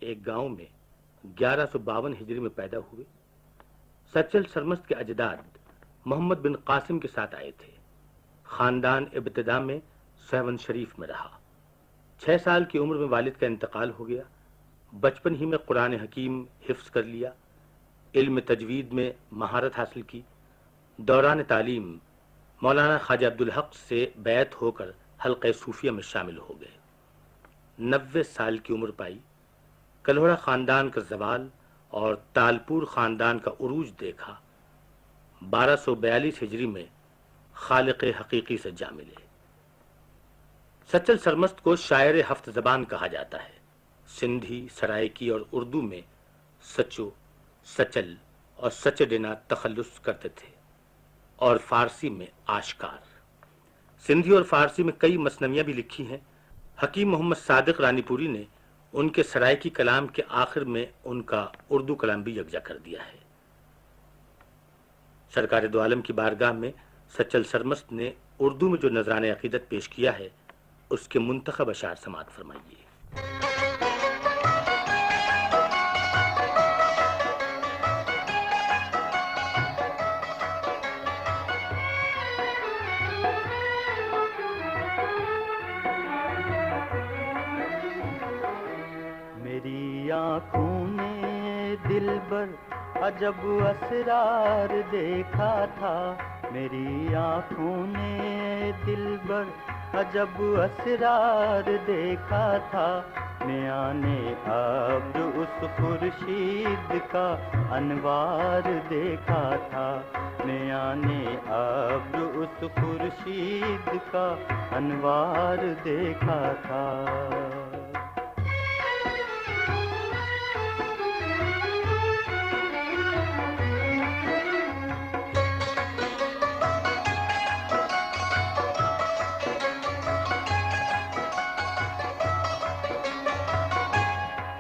एक गांव में 1152 हिजरी में पैदा हुए। सचल सरमस्त के अजदाद मोहम्मद बिन कासिम के साथ आए थे। खानदान इब्तिदा में सहवन शरीफ में रहा। 6 साल की उम्र में वालिद का इंतकाल हो गया। बचपन ही में कुरान हकीम हिफ्ज कर लिया। इल्म तजवीद में महारत हासिल की। दौरान तालीम मौलाना ख्वाजा अब्दुल हक से बैत होकर हल्क़े सूफिया में शामिल हो गए। 90 साल की उम्र पाई। कल्होड़ा खानदान का जवाल और तालपुर खानदान का उरूज देखा। 1242 हिजरी में खालिक हकीकी से जा मिले। सचल सरमस्त को शायर हफ्त ज़बान कहा जाता है। सिंधी, सराइकी और उर्दू में सचो, सचल और सचडिना तखल्लुस करते थे और फारसी में आशकार। सिंधी और फारसी में कई मसनवियाँ भी लिखी हैं। हकीम मोहम्मद सादिक रानीपुरी ने उनके सराइकी कलाम के आखिर में उनका उर्दू कलाम भी यकजा कर दिया है। सरकार दो आलम की बारगाह में सचल सरमस्त ने उर्दू में जो नजराने अकीदत पेश किया है उसके मुंतखब अशार समाअत फरमाइए। मेरी आँखों ने दिलबर अजब असरार देखा था। मेरी आँखों ने दिलबर अजब असरार देखा था। मियाने अब्र उस खुर्शीद का अनवार देखा था। मियाने अब्र उस खुर्शीद का अनवार देखा था।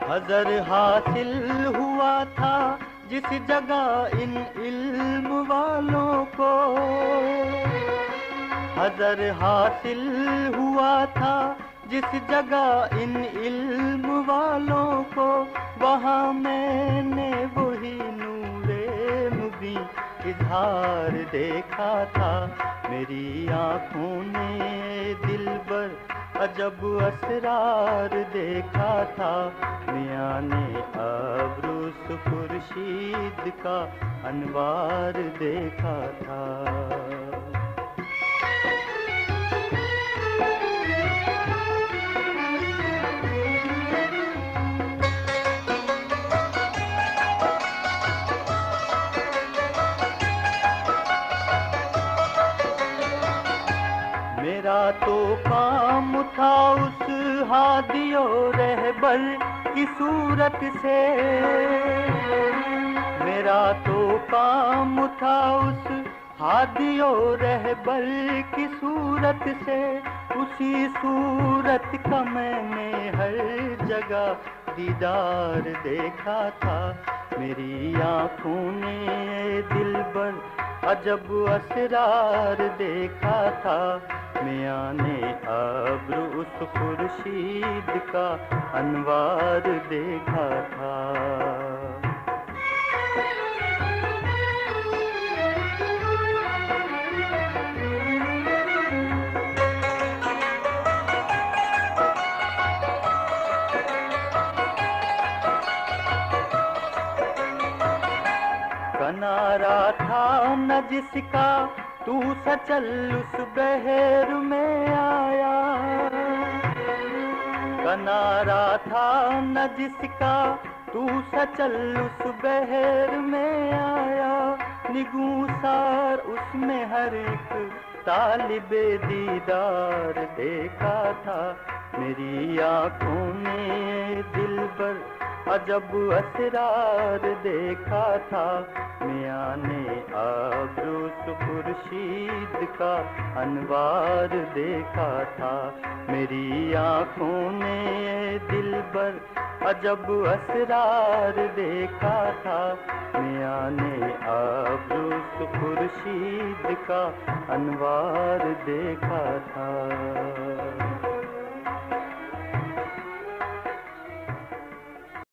हज़र हासिल हुआ था जिस जगह इन इल्म वालों को। हज़र हासिल हुआ था जिस जगह इन इल्म वालों को। वहाँ मैंने वही नूरे मुबीन इज़हार देखा था। मेरी आँखों ने दिलबर अजब असरार देखा था। मियाने अब्रुस खुर्शीद का अनवार देखा था। मेरा तो काम था उस हादियो रहबर की सूरत से। मेरा तो काम था उस हादियो रहबर की सूरत से। उसी सूरत का मैंने हर जगह दीदार देखा था। मेरी आँखों ने दिलबर अजब असरार देखा था। मियाने अब्र उस खुर्शीद का अनवार देखा था। कनारा था न जिसका तू सचल उस बहर में आया। कनारा था न जिसका तू सचल उस बहर में आया। निगूसार उसमें हर एक तालिबे दीदार देखा था। मेरी आँखों ने दिलबर अजब असरार देखा था। मियाने अब्रुस खुर्शीद का अनवार देखा था। मेरी आँखों ने दिलबर अजब असरार देखा था। मियाने अब्रुस खुर्शीद का अनवार देखा था।